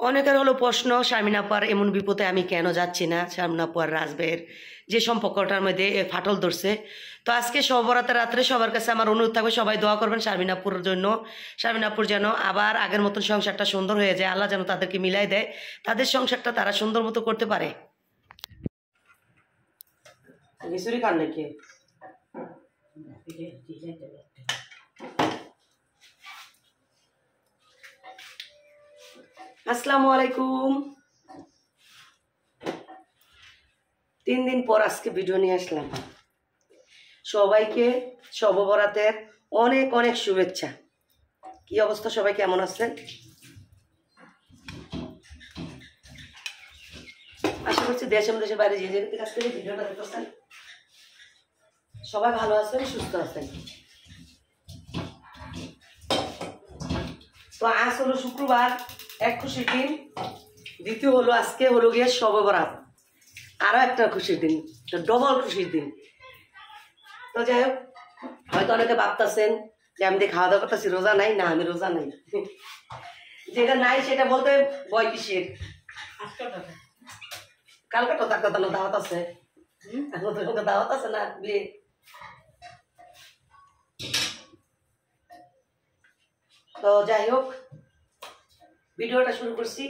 অনেকের হলো প্রশ্ন শারমিন আপার এমন বিপদে আমি কেন যাচ্ছি না। শারমিন আপু আর রাজবের যে সম্পর্কটার মধ্যে ফাটল ধরছে, তো আজকে সবরাতের রাত্রে সবার কাছে আমার অনুরোধ থাকবে, সবাই দোয়া করবেন শারমিন আপুর জন্য। শারমিন আপুর যেন আবার আগের মতন সংসারটা সুন্দর হয়ে যায়, আল্লাহ যেন তাদেরকে মিলাই দেয়, তাদের সংসারটা তারা সুন্দর মতো করতে পারে। খান নাকি আসসালামু আলাইকুম। 3 দিন পর আজকে ভিডিও নিয়ে আসলাম। সবাইকে শবে বরাতের অনেক অনেক শুভেচ্ছা। কি অবস্থা, সবাই কেমন আছেন? আশা করছি দেশ এবং দেশের বাইরে যে যেখানে কাছ থেকে ভিডিওটা দেখতেছেন সবাই ভালো আছেন, সুস্থ আছেন। তো আজ হলো শুক্রবার, এক খুশির দিন। দ্বিতীয় হলো আজকে হলো গিয়ে শবে বরাত, আরো একটা খুশির দিন, ডবল খুশির দিন। তো যাই হোক, হয়তো অনেকে ভাবতেছেন যে আমি খাওয়া দাওয়া করতেছি, রোজা নাই। না, আমি রোজা নাই। যেটা নাই সেটা বলতে ভয় কিসের? কালকে তো তার কথা দাওয়াত আছে, দাওয়াত আছে না বিয়ে। তো যাই হোক, ভিডিওটা শুরু করছি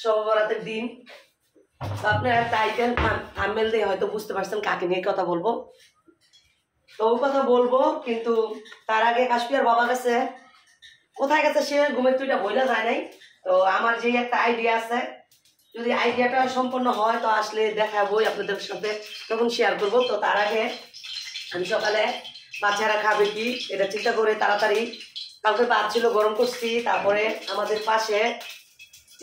শবে বরাতের দিন। আপনারা টাইটেল থাম্বনেল দিয়ে হয়তো বুঝতে পারছেন কাকে নিয়ে কথা বলবো। তো ও কথা বলবো, কিন্তু তার আগে কাশ্মীর বাবা গেছে, কোথায় গেছে সে ঘুমের তুইটা বইলা যায় নাই। তো আমার যে একটা আইডিয়া আছে, যদি আইডিয়াটা সম্পন্ন হয় তো আসলে দেখাবো আপনাদের সাথে, তখন শেয়ার করবো। তো তার আগে আমি সকালে বাচ্চারা খাবে কি এটা চিন্তা করে তাড়াতাড়ি কালকে ভাত ছিল গরম করছি। তারপরে আমাদের পাশে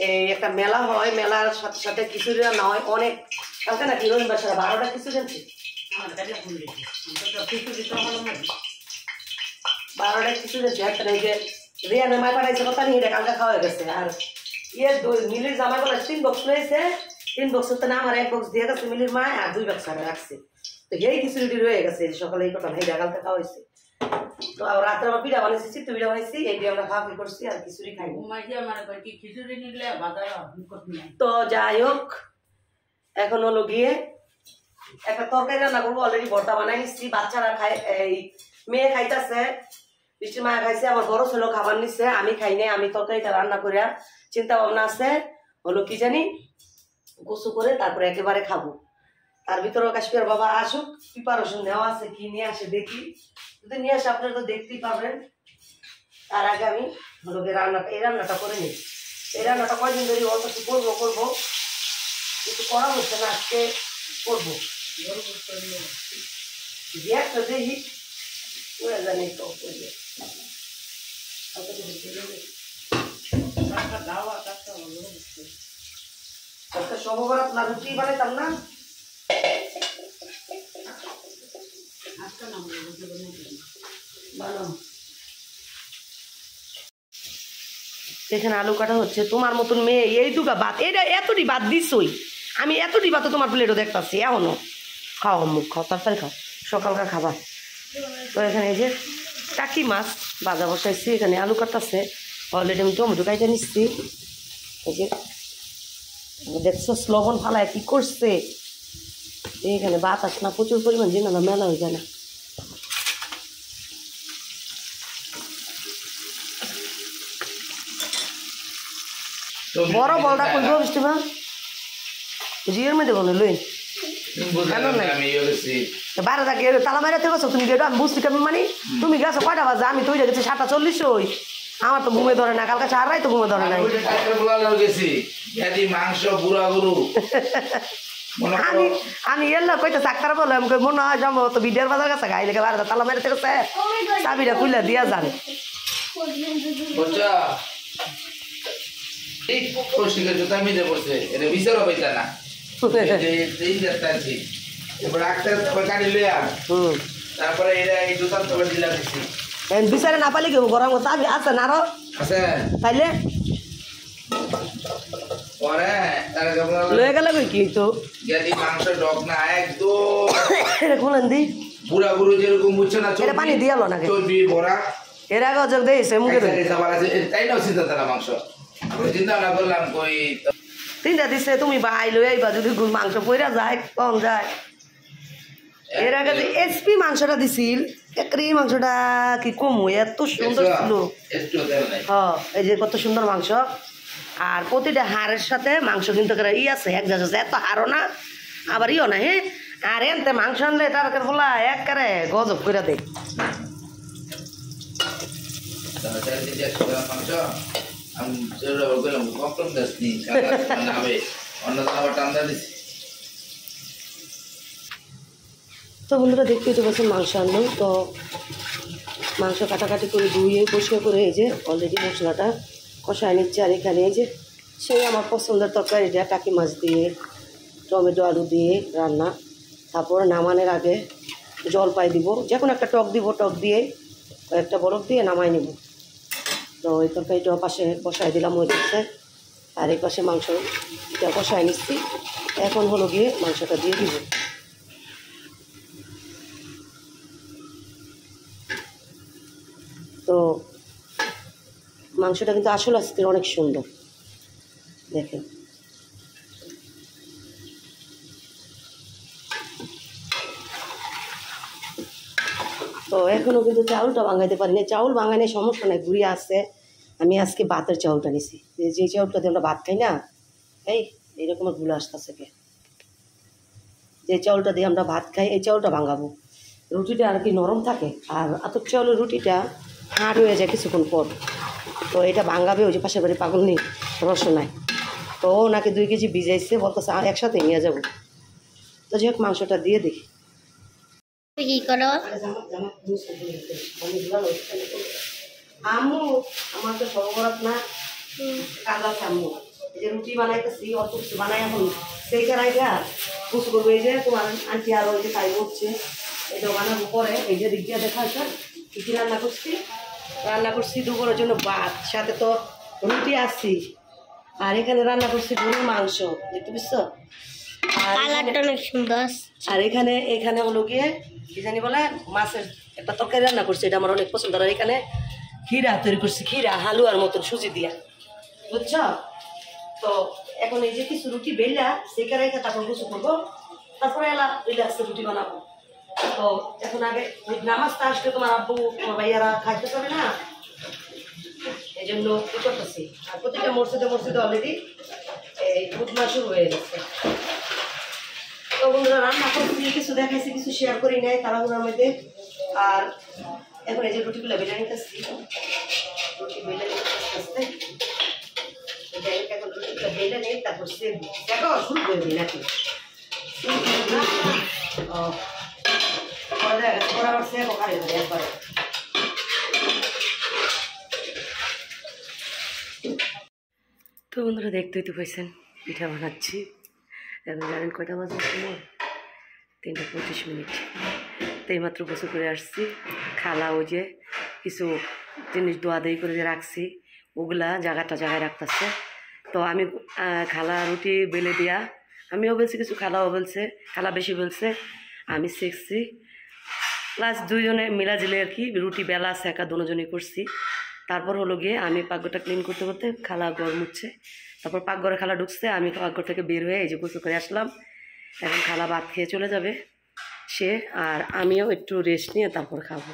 এই একটা মেলা হয়, মেলার সাথে সাথে খিচুড়ি রান্না হয় অনেক। কালকে না কি রবিবার 12টা খিচুড়ি জানছি, 12টা খিচুড়ি জানছি। এই যে রিয়ানের মায় পাঠাইছে কথা নিয়ে এটা কালকে খাওয়া গেছে। আর ইয়ে মিলির জামাই বলে 3 বক্স রয়েছে, 3 বক্স তো না, আমার 1 বক্স দিয়ে গেছে মিলির মায়, আর 2 বক্স আরে রাখছে। তো এই খিচুড়িটি রয়ে গেছে সকালে, এই কথা এই কালকে খাওয়া হয়েছে। তো রাত্রে আমার পিঠা বানিয়েছি, চিত্ত পিঠা বানিয়েছি, এই দিয়ে আমরা খাওয়া করছি, আর খিচুড়ি খাই। তো যাই হোক, এখন হলো গিয়ে একটা তরকারি রান্না করবো। অলরেডি ভর্তা বানাই নিচ্ছি, বাচ্চারা খাই, এই মেয়ে খাইতেছে, বৃষ্টির মায়া খাইছে, আমার বড় ছেলেও খাবার নিচ্ছে, আমি খাই নাই। আমি তরকারিটা রান্না করে চিন্তা ভাবনা আছে হলো কি জানি গোসু করে তারপরে একেবারে খাবো। তার ভিতরেও কাশ্মীর বাবা আসুক, প্রিপারেশন নেওয়া আছে, কি নিয়ে আসে দেখি। যদি নিয়ে আসে আপনারা তো দেখতেই পাবেন। তার আগে আমি হলো গিয়ে এই রান্নাটা করে নিই। এই রান্নাটা কয়দিন ধরে অল্প একটু করবো, কিন্তু করা হচ্ছে না, আজকে করবো। একটা দেখি জানি তো সবরাত না রুটি বানাইতাম না। এখানে আলু কাটা হচ্ছে। তোমার মতন মেয়ে এইটুকা ভাত, এটা এতটি ভাত দিছই, আমি এতটি ভাত তোমার প্লেটও দেখতেছি এখনো। খাও মুখ খাও, তাড়াতাড়ি খাও, সকালকার খাবার। তো এখানে এই যে টাকি মাছ ভাজা বসাইছি, এখানে আলু কাটাচ্ছে, অলরেডি আমি টমেটো কাইটা নিচ্ছি। এই যে দেখছো লবণ ফালায় কি করছে। এইখানে বাতাস না প্রচুর পরিমাণ, যে না মেলা হয়ে যায় না। বড় বলটা করবো বৃষ্টি মা জিয়ের মধ্যে বলে লই বাইরে থাকি তালা মাইরা থেকে গেছো তুমি গেটো, আমি বুঝতে কেমন মানে তুমি গেছো কয়টা বাজে, আমি তো গেছি 7:40 ওই। আমার তো ঘুমে ধরে না, কালকে 4 রাত তো ঘুমে ধরে নাই। আমি এল্লা কইতে চাক্তার বলে আমি মনে হয় যাবো তো বিডিয়ার বাজার কাছে গাইলে বাইরে তালা মাইরা থেকে চাবিটা খুলে দিয়া যান। বিচারে না পালি কেউ গরম চাবি আছে না আরো তাইলে লয়ে গেলে কি তো খুলেন দি বুড়া বুড়ো যেরকম বুঝছে না, পানি দিয়ে নাকি এর আগে যোগ দিয়েছে মুখে তাই না, মাংস আমি চিন্তা না করলাম কই তিনটা দিছে তুমি ভাই লই আইবা যদি মাংস পইরা যায় কম যায় এর আগে যে এসপি মাংসটা দিছিল একরি মাংসটা কি কম এত সুন্দর ছিল হ্যাঁ এই যে কত সুন্দর মাংস আর প্রতিটা হাড়ের সাথে মাংস কিন্তু আছে এক জায়গা এত হাড়ও না আবার ইও না হ্যাঁ আর এনতে মাংস আনলে তার হলা একবারে গজব করে দেয় মাংস আমি বললাম কখন দাস নি আবার টান্দা দিছি তো বন্ধুরা দেখতেই তো বলছেন মাংস আনলো তো মাংস কাটাকাটি করে ধুয়ে পরিষ্কার করে এই যে অলরেডি মশলাটা কষায় নিচ্ছে আর এখানে এই যে সেই আমার পছন্দের তরকারিটা টাকি মাছ দিয়ে টমেটো আলু দিয়ে রান্না তারপর নামানোর আগে জলপাই দিব যে কোনো একটা টক দিব টক দিয়ে কয়েকটা বরফ দিয়ে নামাই নিব তো এই তরকারিটা পাশে বসাই দিলাম ওই দিকটায় আর এই পাশে মাংসটা কষায় নিচ্ছি এখন হলো গিয়ে মাংসটা দিয়ে দিব তো মাংসটা কিন্তু আসলে আজকে অনেক সুন্দর দেখেন তো এখনও কিন্তু চাউলটা ভাঙাইতে পারিনি চাউল ভাঙাইনি সমস্যা নাই ঘুরিয়ে আসছে আমি আজকে ভাতের চাউলটা নিছি যে চাউলটা দিয়ে আমরা ভাত খাই না এই এইরকম গুলো আসতেছে কে যে চাউলটা দিয়ে আমরা ভাত খাই এই চাউলটা ভাঙাবো রুটিটা আর কি নরম থাকে আর আতপ চাউলের রুটিটা হাড় হয়ে যায় কিছুক্ষণ পর তো এটা ভাঙাবে ওই যে পাশের বাড়ি পাগল নেই রস নাই তো ও নাকি 2 কেজি ভিজাইছে বলতেছে একসাথে নিয়ে যাবো তো যাই হোক মাংসটা দিয়ে দেখি কি করো আম্মু আমার তো সর্বরাত না কাজ আছে আম্মু এই যে রুটি বানাইতেছি অল্প কিছু বানাই এখন সেই কারাইটা কুচু করবো এই যে তোমার আন্টি আর ওই যে তাই করছে এটা বানাবো পরে এই যে দিক দিয়ে দেখা আছে কী কী রান্না করছি দুপুরের জন্য ভাত সাথে তো রুটি আসছি আর এখানে রান্না করছি গরুর মাংস দেখতে বুঝছো আর এখানে হলো গিয়ে কি জানি বলে মাছের একটা তরকারি রান্না করছি এটা আমার অনেক পছন্দ আর এখানে ক্ষীরা তৈরি করছি ক্ষীরা হালুয়ার মতন সুজি দিয়া বুঝছো তো এখন এই যে কিছু রুটি বেলা সেটা রেখে তারপর কিছু করবো তারপরে এলা রিল্যাক্সে রুটি বানাবো তো এখন আগে নামাজটা আসলে তোমার আব্বু তোমার ভাইয়ারা খাইতে পারে না এই জন্য কি করতেছি আর প্রতিটা মসজিদে অলরেডি এই খুদমা শুরু হয়ে গেছে তো বন্ধুরা রান্না করছি কিছু দেখাইছি কিছু শেয়ার করি নাই তাড়াহুড়ার মধ্যে আর এখন এই যে রুটিগুলো বেলে নিতেছি রুটি বেলে নিতে এখন রুটিগুলো বেলে নেই তারপর সে দেখো শুরু করে দিই নাকি তো বন্ধুরা দেখতেই তো পাইছেন পিঠা বানাচ্ছি এখন জানেন কয়টা বাজে সময় 3:25 তো এইমাত্র গোসল করে আসছি খালা ওই যে কিছু জিনিস দোয়াদই করে রাখছি ওগুলা জায়গায় রাখতেছে তো আমি খালা রুটি বেলে দিয়া আমিও বলছি কিছু খালাও বলছে খালা বেশি বলছে আমি শিখছি প্লাস দুইজনে মিলাজিলে আর কি রুটি বেলা সেকা দুজনই করছি তারপর হলো গিয়ে আমি পাকঘরটা ক্লিন করতে করতে খালা ঘর মুছছে তারপর পাকঘরে খালা ঢুকছে আমি পাকঘর থেকে বের হয়ে এই যে গোসল করে আসলাম এখন খালা ভাত খেয়ে চলে যাবে সে আর আমিও একটু রেস্ট নিয়ে তারপর খাবো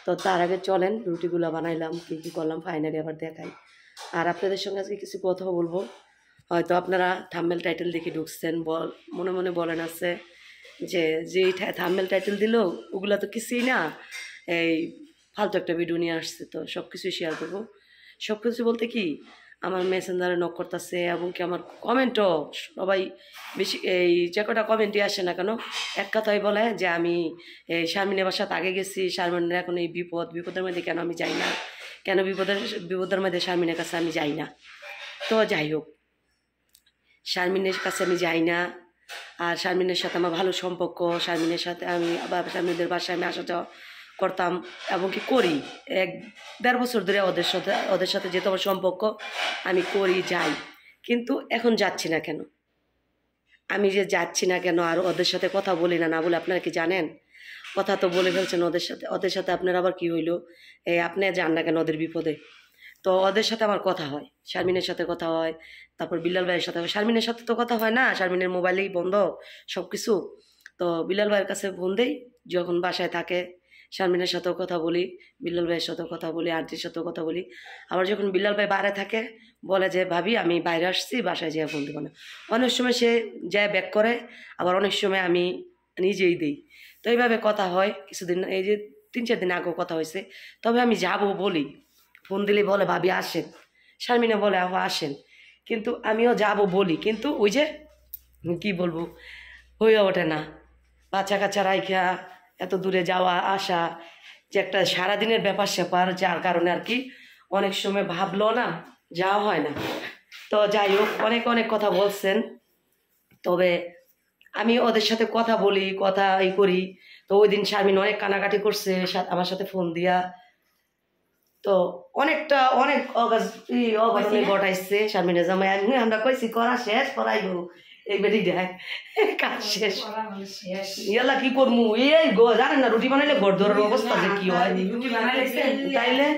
তো তার আগে চলেন রুটিগুলো বানাইলাম কী কী করলাম ফাইনালি আবার দেখাই আর আপনাদের সঙ্গে আজকে কিছু কথা বলবো হয়তো আপনারা থাম্বনেল টাইটেল দেখে ঢুকছেন মনে মনে বলেন আছে যে থাম্বনেল টাইটেল দিল ওগুলো তো কিছুই না এই ফালতু একটা ভিডিও নিয়ে আসছে তো সব কিছুই শেয়ার করবো সব কিছু বলতে কি আমার মেসেঞ্জারে নক করতেছে এবং কি আমার কমেন্টও সবাই বেশি এই যে কটা কমেন্টই আসে না কেন এক কথাই বলে যে আমি এই শারমিনের বাসার আগে গেছি শারমিনের এখন এই বিপদের মধ্যে কেন আমি যাই না কেন বিপদের মধ্যে শারমিনের কাছে আমি যাই না তো যাই হোক শারমিনের কাছে আমি যাই না আর শারমিনের সাথে আমার ভালো সম্পর্ক শারমিনের সাথে আমি আবার শারমিনদের বাসায় আমি আসা যাওয়া করতাম এবং কি করি 1-1.5 বছর ধরে ওদের সাথে যেহেতু আমার সম্পর্ক আমি করি যাই কিন্তু এখন যাচ্ছি না কেন আমি যে যাচ্ছি না কেন আর ওদের সাথে কথা বলি না বলে আপনারা কি জানেন কথা তো বলে ফেলছেন ওদের সাথে আপনার আবার কি হইলো এই আপনি যান না কেন ওদের বিপদে তো ওদের সাথে আমার কথা হয়, শারমিনের সাথে কথা হয়, তারপর বিল্লাল ভাইয়ের সাথে। শারমিনের সাথে তো কথা হয় না, শারমিনের মোবাইলেই বন্ধ সব কিছু। তো বিল্লাল ভাইয়ের কাছে ফোন দেই যখন বাসায় থাকে, শারমিনের সাথেও কথা বলি, বিল্লাল ভাইয়ের সাথেও কথা বলি, আন্টির সাথেও কথা বলি। আবার যখন বিল্লাল ভাই বাইরে থাকে বলে যে ভাবি আমি বাইরে আসছি, বাসায় যেয়ে ফোন দেবো না। অনেক সময় সে যায় ব্যাক করে, আবার অনেক সময় আমি নিজেই দিই। তো এইভাবে কথা হয় কিছুদিন, এই যে 3-4 দিন আগেও কথা হয়েছে। তবে আমি যাবো বলি, ফোন দিলে বলে ভাবি আসেন, শারমিনা বলে আহ আসেন, কিন্তু আমিও যাব বলি, কিন্তু ওই যে কি বলবো হয়ে ওঠে না। বাচ্চা কাচ্চা রাইখা এত দূরে যাওয়া আসা যে একটা সারাদিনের ব্যাপার স্যাপার, যার কারণে আর কি অনেক সময় ভাবলো না যাওয়া হয় না। তো যাই হোক, অনেক অনেক কথা বলছেন, তবে আমি ওদের সাথে কথা বলি, কথা করি। তো ওই দিন শারমিন অনেক কানাকাটি করছে আমার সাথে ফোন দিয়া, তো অনেকটা অনেক অঘটনে ঘটাইছে শারমিনের জামাই। আমরা কইছি করা শেষ করাইব, এই বেরি দেয় কাজ শেষ, ইয়ালা কি করবো। এই গো জানেন না রুটি বানাইলে ঘর ধরার অবস্থা যে কি হয়, তাইলে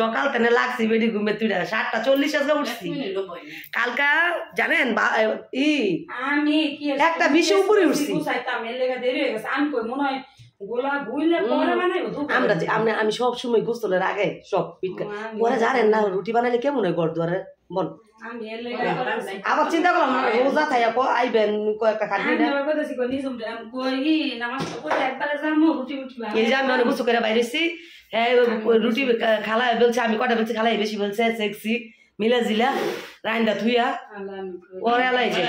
সকাল তেনে লাগছি বেডি ঘুমে তুই 7:40 আজকে উঠছি। কালকা জানেন আমি একটা বিষয় উপরে উঠছি। আমি সব সময় গোসলের আগে সব পরে জানেন না রুটি বানাইলে কেমন হয় ঘর দুয়ারে বল। আবার চিন্তা করলাম রোজা খাই আইবেন কয়েকটা খাটি এই যে আমি অনেক গুছু করে বাইরেছি। হ্যাঁ রুটি খালা বলছে, আমি কটা বলছি খালাই বেশি বলছে সেক্সি মিলা জিলা রাইন্দা থুইয়া ওরে আলাই যে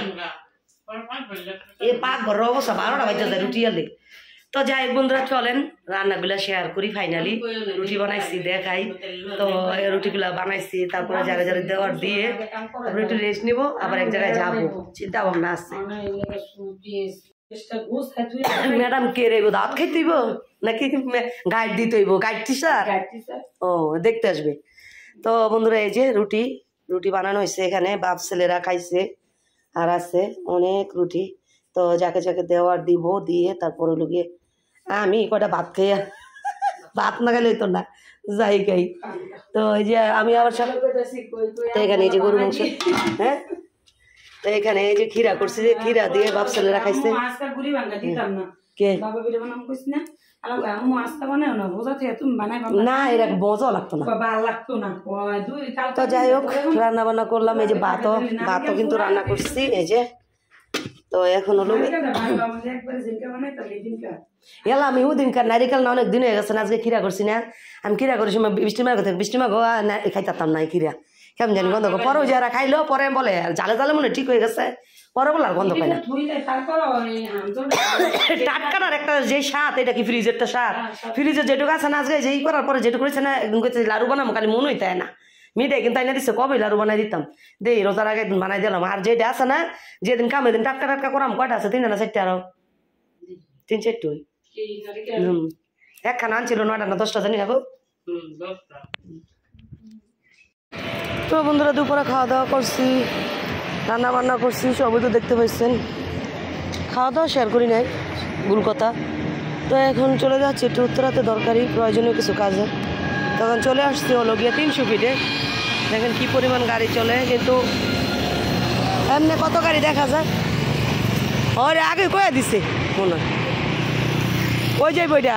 এ পাক ঘর অবস্থা 12টা বাজে যায় রুটি আলে। তো যাই বন্ধুরা চলেন রান্নাগুলা শেয়ার করি। ফাইনালি রুটি বানাইছি দেখাই, তো রুটিগুলা বানাইছি, তারপরে যারা যারা দেওয়ার দিয়ে তারপরে একটু রেস্ট নিবো, আবার এক জায়গায় যাবো, চিন্তা ভাবনা আছে। ম্যাডাম কে রে দাঁত খাইতে হইব নাকি গাইড দিতে হইব? গাইড টিচার ও দেখতে আসবে। তো বন্ধুরা এই যে রুটি রুটি বানানো হয়েছে, এখানে বাপ ছেলেরা খাইছে আর আছে অনেক রুটি। তো যাকে যাকে দেওয়ার দিব, দিয়ে তারপরে লোকে আমি কটা ভাত খাইয়া ভাত না খেলে হইতো না যাই খাই। তো এই যে আমি আবার তো এখানে এই যে গরু মাংস, হ্যাঁ তো এখানে এই যে খিরা করছি, যে খিরা দিয়ে বাপ ছেলেরা খাইছে। কে না এরকম মজা লাগতো না। তো যাই হোক রান্না বান্না করলাম, এই যে ভাতও কিন্তু রান্না করছি এই যে। তো এখন হলো এলা আমি ওদিনকার নারিকেল না অনেক দিন হয়ে গেছে না, আজকে খিরা করছি না। আমি খিরা করি সময় বৃষ্টি মার কথা, বৃষ্টি মাগো খাইতাম না খিরা, কেমন জানি গন্ধ। পরেও যারা খাইলো পরে বলে জালে জালে মনে ঠিক হয়ে গেছে, পরে বলে আর গন্ধ পাই না। টাটকাটার একটা যে স্বাদ, এটা কি ফ্রিজেরটা স্বাদ? ফ্রিজের যেটুকু আছে না আজকে যেই করার পরে যেটুকু করেছে না, একদম কইছে লাড়ু বানাবো, খালি মন হইতে না মিটাই কিন্তু আইনা দিচ্ছে, কবে লাড়ু বানাই দিতাম দেই রোজার আগে একদিন বানাই দিলাম। আর যেটা আছে না যেদিন কামে দিন টাটকা টাটকা করাম, কয়টা আছে 3টা না 4টা, আরো 3-4টা একখানা আনছিল 9টা না 10টা জানি না গো। তো বন্ধুরা দুপুরে খাওয়া দাওয়া করছি, রান্না বান্না করছি, সবই তো দেখতে পাইছেন। খাওয়া দাওয়া শেয়ার করি নাই, ভুল কথা। তো এখন চলে যাচ্ছি একটু উত্তরাতে দরকারি প্রয়োজনীয় কিছু কাজে। তখন চলে আসছি হলো গিয়ে 300 ফিটে। দেখেন কি পরিমাণ গাড়ি চলে, কিন্তু এমনি কত গাড়ি দেখা যায়। ওরে আগে কয়ে দিছে মনে হয় ওই যাই বইটা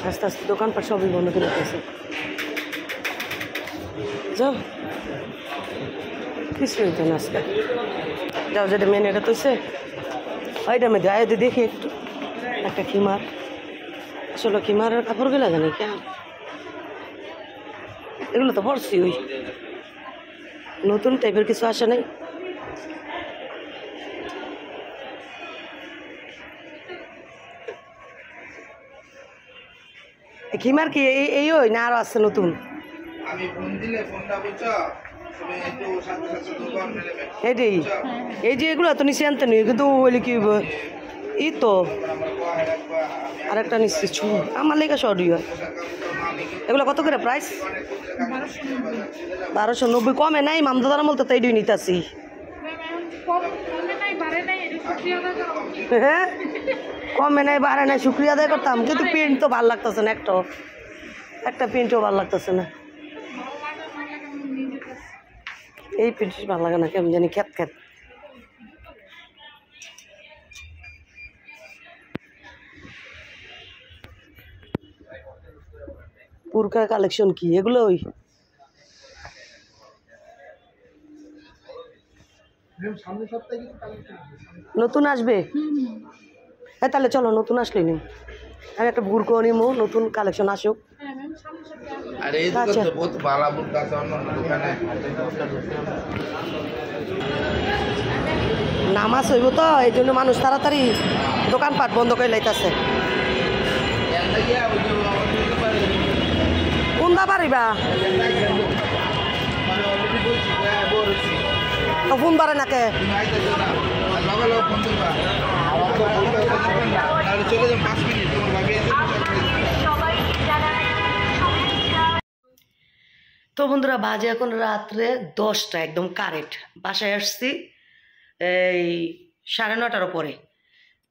আস্তে আস্তে দোকানপাট সবই বন্ধ করে দিতেছে। যাও কিছু হইতো না আজকে, যাও যেটা মেন এটা তো ওইটার মধ্যে আয় দেখি একটু একটা খিমার, আসলে খিমারের কাপড়গুলো জানি কে এগুলো তো পড়ছি, ওই নতুন টাইপের কিছু আসে নাই। খিমার কি এই ওই না আরো আছে নতুন? এইটাই এই যে এগুলো তো নিচে আনতে নেই, কিন্তু ওইলে কি ই তো আরেকটা নিচ্ছি আমার লেগে সরি হয়। এগুলো কত করে প্রাইস? 1290। কমে নাই মামদাদার বলতে তো এইটাই নিতেছি। হ্যাঁ কমে নাই বাড়ে নাই শুক্রিয়া আদায় করতাম, কিন্তু প্রিন্ট তো ভালো লাগতেছে না, একটা প্রিন্টও ভালো লাগতেছে না। এই প্রিন্ট ভালো লাগে না, কেমন জানি খ্যাত খ্যাত। পুরকার কালেকশন কি এগুলো? ওই নতুন আসবে? হ্যাঁ তাহলে চলো নতুন আসলেই নিম, আমি একটা বুরকো নিমো, নতুন কালেকশন আসুক। আর এই দোকান তো বহুত ভালো বুরকা আছে, অন্য দোকানে নামাজ হইব তো, এই জন্য মানুষ তাড়াতাড়ি দোকানপাট বন্ধ করে লাইতেছে। কোনটা পারিবা ফোন পারে নাকে চলে যান 5 মিনিট তোমার ভাবি। তো বন্ধুরা বাজে এখন রাত্রে 10টা একদম কারেক্ট। বাসায় আসছি এই 9:30টার পরে।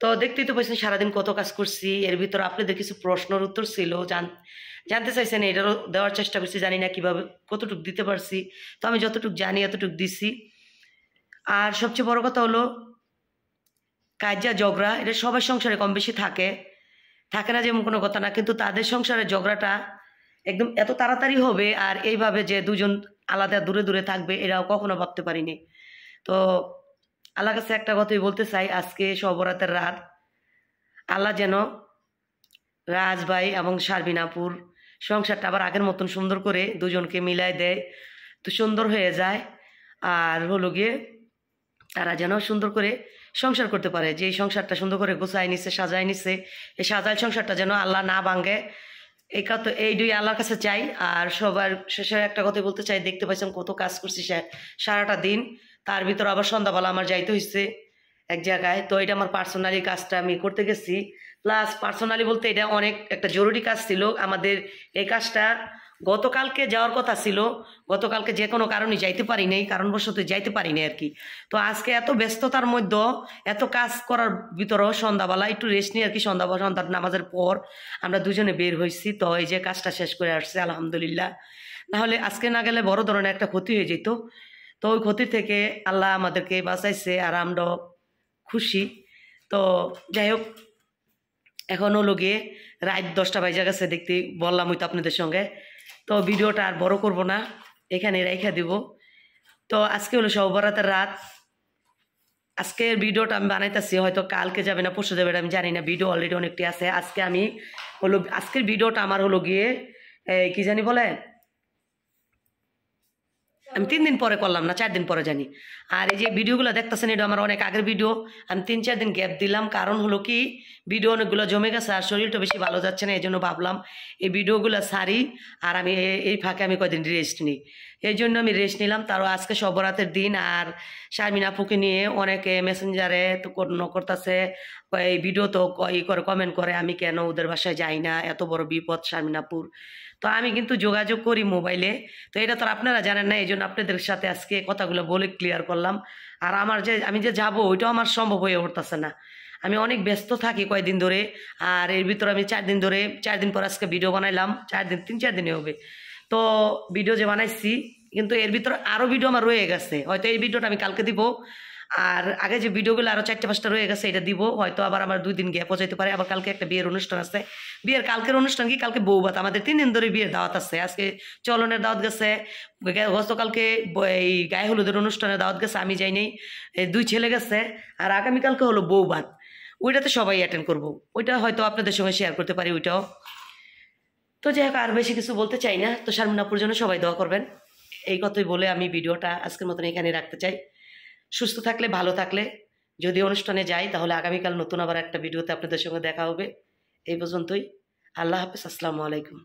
তো দেখতেই তো পাইছেন সারাদিন কত কাজ করছি। এর ভিতর আপনাদের কিছু প্রশ্নের উত্তর ছিল, জানতে চাইছেন, এটারও দেওয়ার চেষ্টা করছি। জানি না কীভাবে কতটুকু দিতে পারছি, তো আমি যতটুকু জানি এতটুকু দিছি। আর সবচেয়ে বড় কথা হলো কাজা ঝগড়া, এটা সবার সংসারে কম বেশি থাকে না যেমন কোনো কথা না, কিন্তু তাদের সংসারে ঝগড়াটা একদম এত তাড়াতাড়ি হবে আর এইভাবে যে দুজন আলাদা দূরে দূরে থাকবে এরাও কখনো ভাবতে পারিনি। তো আল্লাহর কাছে একটা কথাই বলতে চাই, আজকে শবে-বরাতের রাত আল্লাহ যেন রাজ ভাই এবং শারবিনাপুর সংসারটা আবার আগের মতন সুন্দর করে দুজনকে মিলাই দেয়, তো সুন্দর হয়ে যায়। আর হলো গিয়ে তারা যেন সুন্দর করে সংসার করতে পারে, যে এই সংসারটা সুন্দর করে গোছায় নিছে, সাজায় নিছে, এই সাজায় সংসারটা যেন আল্লাহ না ভাঙে। এই দুই আল্লাহর কাছে চাই। আর সবার শেষে একটা কথা বলতে চাই, দেখতে পাচ্ছেন কত কাজ করছি সারাটা দিন, তার ভিতর আবার সন্ধ্যাবেলা আমার যাইতে হয়েছে এক জায়গায়। তো এটা আমার পার্সোনালি কাজটা আমি করতে গেছি, প্লাস পার্সোনালি বলতে এটা অনেক একটা জরুরি কাজ ছিল আমাদের। এই কাজটা গতকালকে যাওয়ার কথা ছিল, গতকালকে যে কোনো কারণে যাইতে পারি নাই, কারণবশত যাইতে পারি নাই আর কি। তো আজকে এত ব্যস্ততার মধ্যে এত কাজ করার ভিতরেও সন্ধ্যাবেলা একটু রেস্ট নিয়ে আর কি, সন্ধ্যার নামাজের পর আমরা দুজনে বের হয়েছি। তো এই যে কাজটা শেষ করে আসছে আলহামদুলিল্লাহ, নাহলে আজকে না গেলে বড় ধরনের একটা ক্ষতি হয়ে যেত। তো ওই ক্ষতি থেকে আল্লাহ আমাদেরকে বাঁচাইছে আর আমরাও খুশি। তো যাই হোক, এখন হলো গিয়ে রাত 10টা বাজে গেছে, দেখতে বললাম ওই তো আপনাদের সঙ্গে। তো ভিডিওটা আর বড় করব না, এখানে রেখে দিব। তো আজকে হলো শবে-বরাতের রাত, আজকের ভিডিওটা আমি বানাইতেছি, হয়তো কালকে যাবে না পরশু যাবে আমি জানি না, ভিডিও অলরেডি অনেকটি আছে। আজকে আমি হলো আজকের ভিডিওটা আমার হলো গিয়ে কি জানি বলে, আমি 3 দিন পরে করলাম না, 4 দিন পরে জানি। আর এই যে ভিডিওগুলো দেখতেছেন এটা আমার অনেক আগের ভিডিও, আমি 3-4 দিন গ্যাপ দিলাম, কারণ হলো কি ভিডিও অনেকগুলো জমে গেছে আর শরীরটা বেশি ভালো যাচ্ছে না, এই জন্য ভাবলাম এই ভিডিওগুলো সারি আর আমি এই ফাঁকে আমি কয়দিন রেস্ট নিই, এই জন্য আমি রেস্ট নিলাম। তারও আজকে শবে-বরাতের দিন, আর শারমিন আপুকে নিয়ে অনেকে মেসেঞ্জারে তো করতেছে, এই ভিডিও তো করে কমেন্ট করে আমি কেন ওদের বাসায় যাই না, এত বড় বিপদ শারমিন আপুর। তো আমি কিন্তু যোগাযোগ করি মোবাইলে, তো এটা তো আপনারা জানেন না, এই জন্য আপনাদের সাথে আজকে কথাগুলো বলে ক্লিয়ার করলাম। আর আমি যে যাবো ওইটাও আমার সম্ভব হয়ে উঠতেছে না, আমি অনেক ব্যস্ত থাকি কয়েকদিন ধরে। আর এর ভিতরে আমি 4 দিন পর আজকে ভিডিও বানাইলাম, 3-4 দিনে হবে। তো ভিডিও যে বানাইছি, কিন্তু এর ভিতরে আরও ভিডিও আমার রয়ে গেছে, হয়তো এই ভিডিওটা আমি কালকে দিব। আর আগে যে ভিডিওগুলো আরও 4-5টা রয়ে গেছে এটা দিব, হয়তো আবার আমার 2 দিন গ্যাপও যেতে পারে। আবার কালকে একটা বিয়ের অনুষ্ঠান আছে, কালকের অনুষ্ঠান কি কালকে বউভাত, আমাদের 3 দিন ধরে বিয়ের দাওয়াত আছে। আজকে চলনের দাওয়াত গেছে, গতকালকে এই গায়ে হলুদের অনুষ্ঠানের দাওয়াত গেছে, আমি যাই নাই, 2 ছেলে গেছে। আর আগামীকালকে হলো বউভাত, ওইটাতে সবাই অ্যাটেন্ড করবো, ওইটা হয়তো আপনাদের সঙ্গে শেয়ার করতে পারি ওইটাও। তো যাই হোক, আর বেশি কিছু বলতে চাই না। তো শারমিন আপুর জন্য সবাই দোয়া করবেন, এই কথাই বলে আমি ভিডিওটা আজকের মতন এখানে রাখতে চাই। সুস্থ থাকলে ভালো থাকলে যদি অনুষ্ঠানে যাই, তাহলে আগামীকাল নতুন আবার একটা ভিডিওতে আপনাদের সঙ্গে দেখা হবে। এই পর্যন্তই, আল্লাহ হাফেজ, আসসালামু আলাইকুম।